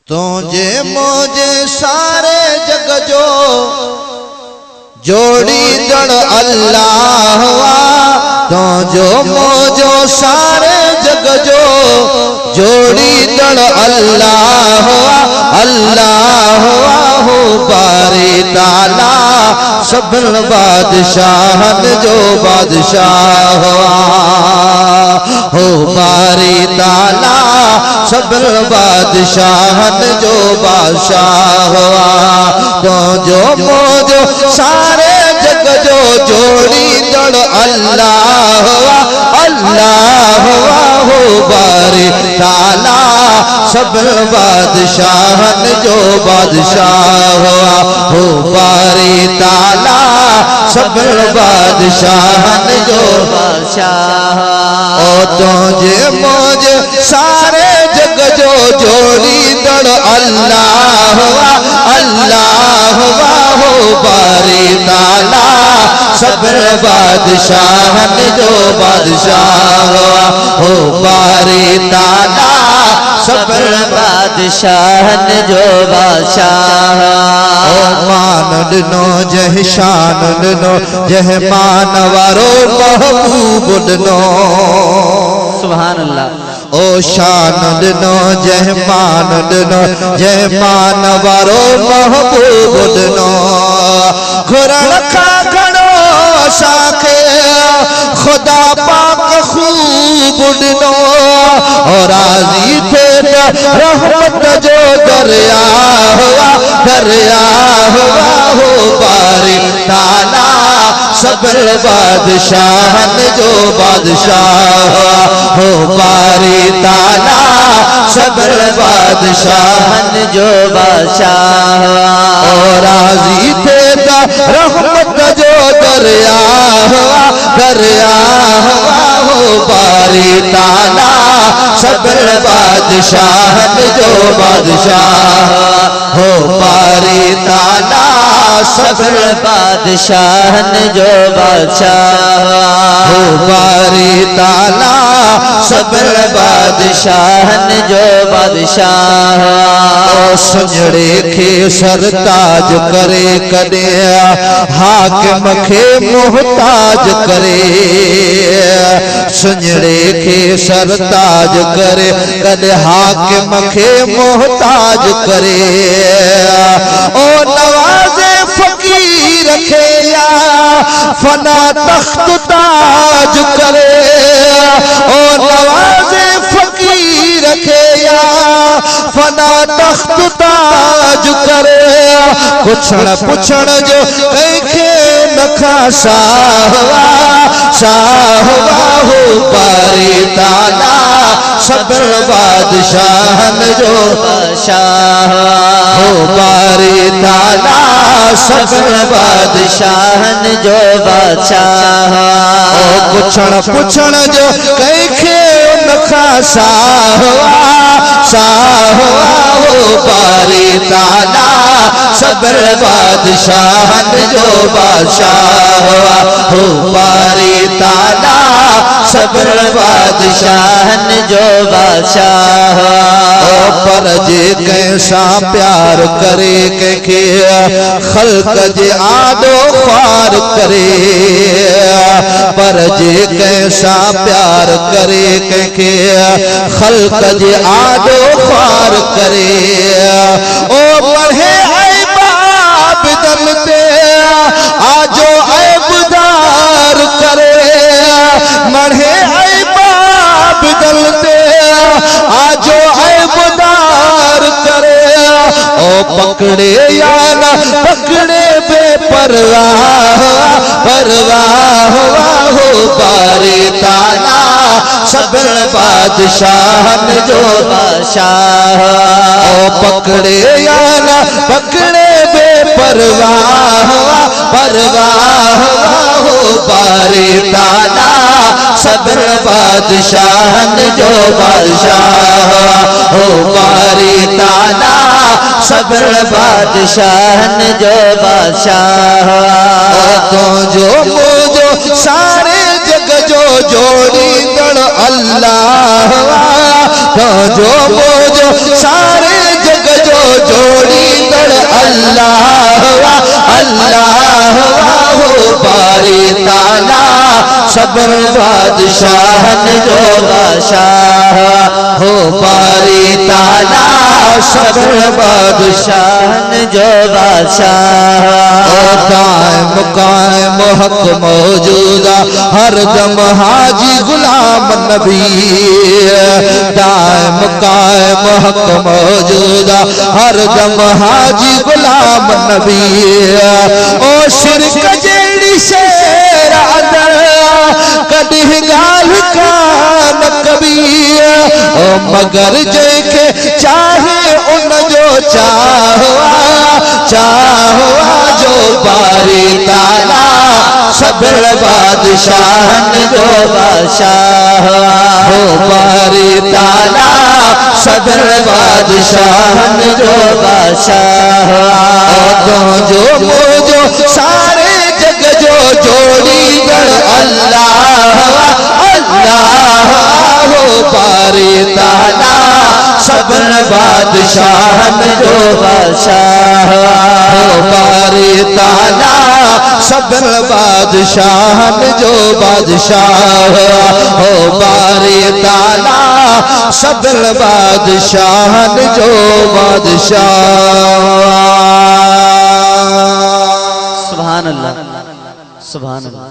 तुझे मुझे सारे जग जो जोड़ी दड़ अल्लाह तुझो मोजो सारे जग जो जोड़ी दड़ अल्लाह अल्लाह हो बारे ताला सबल बादशाहन जो बादशाह हो बारे ताला सबल बादशाहन जो बादशाह तो जो मोजो सारे जग जो जोड़ी दड़ अल्लाह अल्लाह हो बारे ताला सबल बादशाहन जो बादशाह हो बारे ताला सबल बादशाहन जो बादशाह ओ तुझे मुझे सारे जग जो जोड़ी दड़ अल्लाह अल्लाह हो बारे ताला सबल बादशाहन जो बादशाह हो बारे ताला सबल बादशाहन जो बादशाह ओ मान नो जह शान नो जह मान वारो महबूब नो सुभान अल्लाह ओ शान नो जह मान वारो महबूब नो घुरण खा घणो शाखे खुदा पाक खूब नो और राजी थे रहमत जो दरिया हुआ हो बारे ताला सबल बादशाहन जो बादशाह हो बारे ताला सबल बादशाहन जो बादशाह और राजी थे रहमत जो दरिया हुआ हो बारे ताला सबल बादशाहन जो बादशाह हो बारे ताला सबल बादशाहन जो बादशाह हो बारे ताला सबल बादशाहन जो बादशाह सुजड़े खे सरताज करे कदे हाकिम खे मोहताज करे सुजड़े खे सरताज करे कदे हाकिम खे मोहताज करे ओ नवाजे फकीर खे या फना तख्त ताज करे ओ नवाजे फकीर खे या फना तख्त ताज करे पुछण पुछण जो कंहिंखे नखा शाह हो बारे ताला सबल बादशाहन जो बादशाह हो बारे ताला सबल बादशाहन जो बादशाह ओ पुछण पुछण जो कंहिंखे नखा शाह हो बारे ताला सबल बादशाहन जो बादशाह हो बारे ताला सबल बादशाहन जो बादशाह पर जे कैसा प्यार करे के खल्क जे आदो ख्वार करे पर जे कैसा प्यार करे के खल्क जे आदो ख्वार करे ओ बढ़े बदलते आजो ऐबदार करे मढ़े ऐबाब बदलते आजो ऐबदार करे ओ पकड़े या ना पकड़े बेपरवाह हो बारे ताला सबल बादशाहन जो बादशाह ओ पकड़े या ना पकड़े बेपरवाह हो बारे ताला सबल बादशाहन जो बादशाह हो बारे ताला सबल बादशाहन जो बादशाह तो जो मोजो सारे जग जो जोड़ी दड़ अल्लाह तो जो मोजो सारे जग जोड़ी दर अल्लाह अल्लाह हो बारी ताला सबर बादशाह जो बादशाह हो बारी ताला सबर बादशाह जो बादशाह कायम कायम हक मौजूदा हर दम हाजी गुलाम नबी दायम कायम हक मौजूदा हर दम हाजी गुलाम नबी ओ शिरक जेड़ी शेर अदर कदी गाल का न कभी ओ मगर जेके चाहे उन जो चाहवा चाहवा जो बारी ताला सबर बादशाह जो बादशाह हो बारी ताला सबर बादशाह जो बादशाह तो जो मोजो सारे जग जो जोड़ी दर अल्लाह अल्लाह हो बारी ताला सबर बादशाह जो बादशाह हो बारी ताला सबर बादशाह जो बादशाह हो बारी ताला सबर बादशाह जो बादशाह। सुभान अल्लाह सुभान अल्लाह।